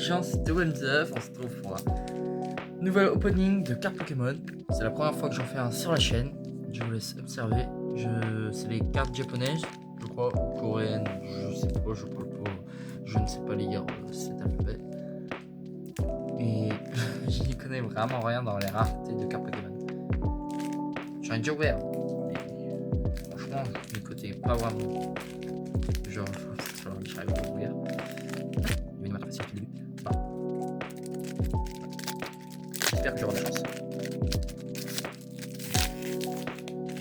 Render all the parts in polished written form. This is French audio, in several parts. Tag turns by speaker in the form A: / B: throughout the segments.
A: gens, c'était Wemzef, on se retrouve pour un nouvel opening de cartes Pokémon. C'est la première fois que j'en fais un sur la chaîne, je vous laisse observer. C'est les cartes japonaises, je crois, ou coréennes, je sais pas, je parle pas, je ne sais pas lire cet alphabet. Et je n'y connais vraiment rien dans les raretés de cartes Pokémon. J'en ai déjà ouvert, mais franchement, je n'y connais pas vraiment. Genre, j'arrive pas à ouvrir. Il y a une facile depuis le début. J'espère que j'aurai de la chance.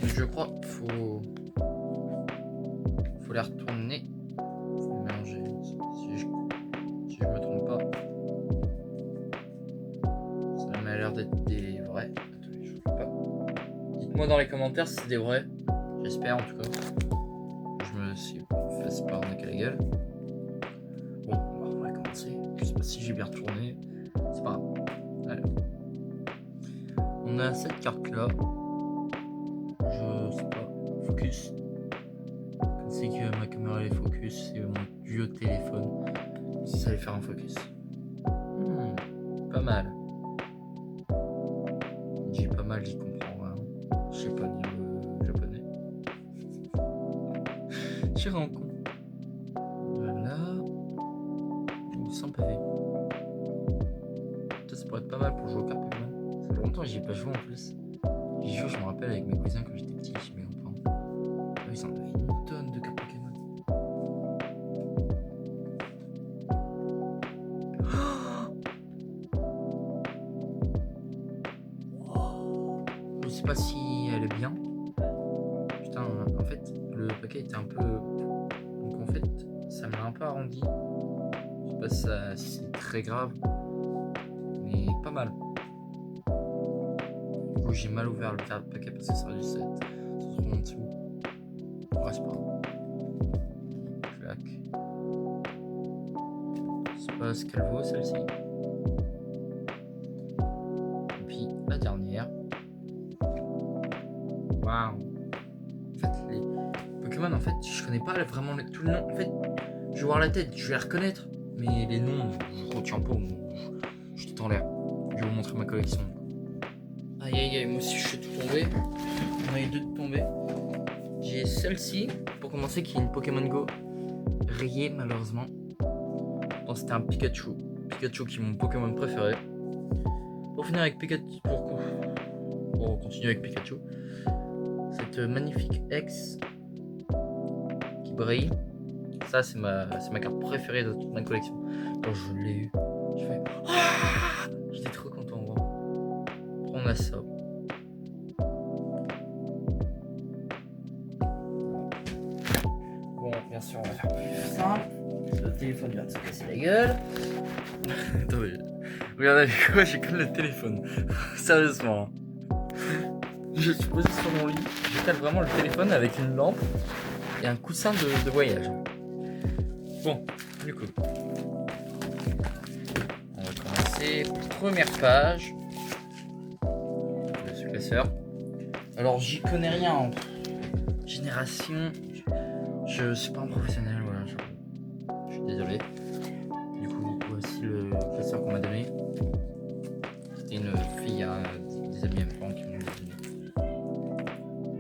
A: Je crois qu'il faut les retourner. Faut les mélanger. Si je me trompe pas. Ça m'a l'air d'être des vrais. Attendez, je ne sais pas. Dites-moi dans les commentaires si c'est des vrais. J'espère en tout cas. Je me suis fait pas arnaquer la gueule. Bon, on va commencer. Je sais pas si j'ai bien retourné. C'est pas grave. Alors. On a cette carte là. Je sais pas. Focus. Comme c'est que ma caméra est focus, c'est mon vieux téléphone. Si ça allait faire un focus. Pas mal. J'ai pas mal, j'y comprends rien. Je sais pas lire japonais. J'ai un con. Voilà. 100 PV. Ça pourrait être pas mal pour jouer au cartes Pokémon. Ça fait longtemps que j'y ai pas joué en plus. J'y joue, je me rappelle, avec mes cousins quand j'étais petit, chez mes grands-parents. Ils en avaient une tonne de cartes Pokémon. Je sais pas si elle est bien. Putain, en fait, le paquet était un peu... Donc en fait, ça m'a un peu arrondi. Je sais pas si c'est très grave. Mais pas mal. Du coup, j'ai mal ouvert le paquet parce que ça aurait dû se trouve en dessous. Ouais, c'est pas grave. Clac. C'est pas ce qu'elle vaut, celle-ci. Et puis, la dernière. Waouh. En fait, les Pokémon, en fait, je connais pas vraiment tout le nom. En fait, je vais voir la tête, je vais la reconnaître. Mais les noms, je retiens pas. Je suis tout en l'air. Je vais vous montrer ma collection. Aïe aïe aïe, moi aussi je suis tout tombé. On a eu deux de tomber. J'ai celle-ci, pour commencer, qui est une Pokémon Go rayée malheureusement. Bon, c'était un Pikachu. Pikachu qui est mon Pokémon préféré. Pour finir avec Pikachu, pour continuer avec Pikachu, cette magnifique X qui brille. Ça c'est ma carte préférée de toute ma collection. Quand je l'ai eu, je fais ah, j'étais trop content. On a ça. Bon, bien sûr, on va faire plus simple. Le téléphone vient de se casser la gueule. Attendez, regardez avec quoi j'ai comme le téléphone. Sérieusement. Je suis posé sur mon lit. Je cale vraiment le téléphone avec une lampe et un coussin de voyage. Bon, du coup, on va commencer. Première page. Classeur. Alors j'y connais rien en génération. Je suis pas un professionnel, voilà. Je suis désolé. Du coup, voici le classeur qu'on m'a donné. C'était une fille, des amis enfants qui m'ont donné.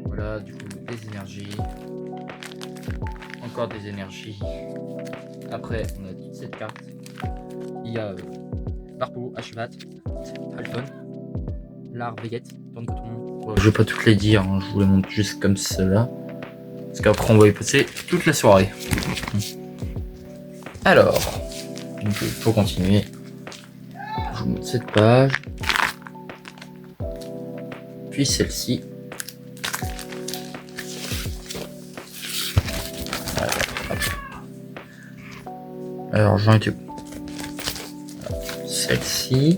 A: Voilà, du coup, des énergies. Encore des énergies. Après, on a toute cette carte. Il y a Barpo, Hachivat, Halton, Lar, Vegette, Tourne-Coton. Je vais pas toutes les dire, hein, je vous les montre juste comme cela. Parce qu'après on va y passer toute la soirée. Alors, pour continuer, je vous montre cette page. Puis celle-ci. Alors j'en étais. Celle-ci.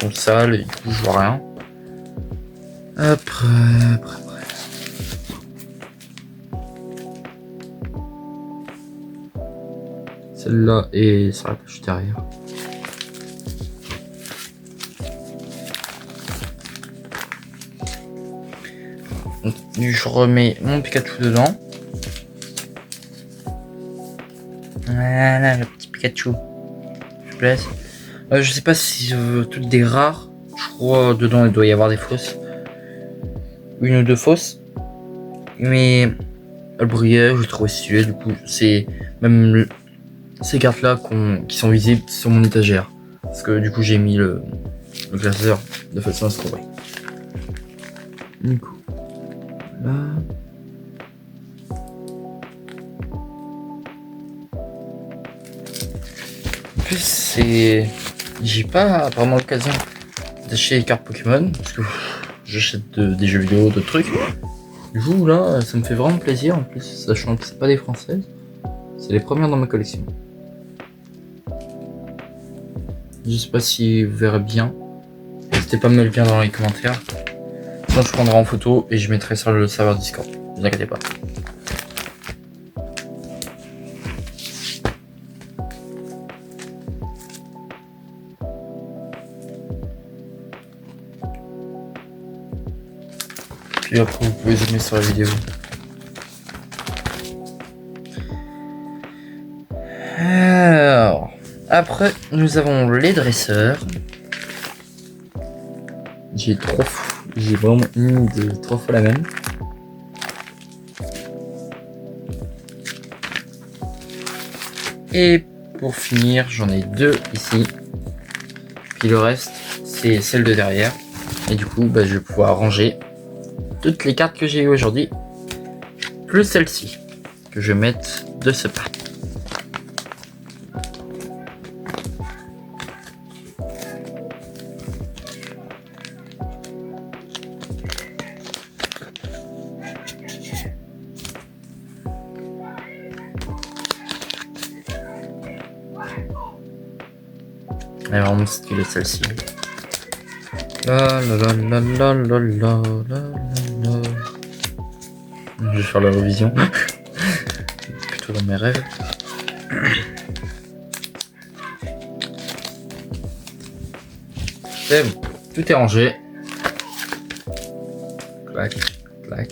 A: Sont sales et du coup je vois rien. Après. Celle-là est sur la page derrière. Je remets mon Pikachu dedans. Voilà, le petit Pikachu. Je place. Je sais pas si je veux toutes des rares. Je crois dedans il doit y avoir des fausses. Une ou deux fausses. Mais elle brillait, je trouvais stylé. Du coup, c'est même ces cartes là qui sont visibles sur mon étagère. Parce que du coup, j'ai mis le classeur de façon à se trouver. Du coup, là. En plus, j'ai pas vraiment l'occasion d'acheter les cartes Pokémon. Parce que j'achète des jeux vidéo, d'autres trucs. Du coup, là, ça me fait vraiment plaisir. En plus, sachant que c'est pas des françaises. C'est les premières dans ma collection. Je sais pas si vous verrez bien. N'hésitez pas à me le dire dans les commentaires. Sinon, je prendrai en photo et je mettrai sur le serveur Discord. Ne vous inquiétez pas. Puis après, vous pouvez zoomer sur la vidéo. Alors, après, nous avons les dresseurs. J'ai vraiment mis 3 fois la même. Et pour finir, j'en ai 2 ici. Puis le reste, c'est celle de derrière. Et du coup, je vais pouvoir ranger toutes les cartes que j'ai eues aujourd'hui. Plus celle-ci, que je vais mettre de ce pas. Elle est vraiment stylée celle-ci. La la la la la la la la la. Je vais faire la révision. Plutôt dans mes rêves. C'est bon, tout est rangé. Clac, clac.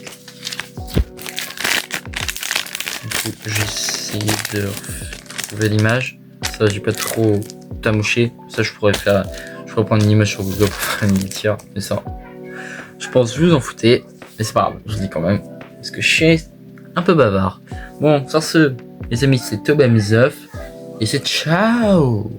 A: Du coup, j'essaie de trouver l'image. Ça, j'ai pas trop tamouché. Ça, je pourrais prendre une image sur Google pour faire une litière. Mais ça, je pense que vous en foutez. Mais c'est pas grave, je dis quand même. Parce que je suis un peu bavard. Bon, sur ce, les amis, c'est Tobamizov. Et c'est ciao!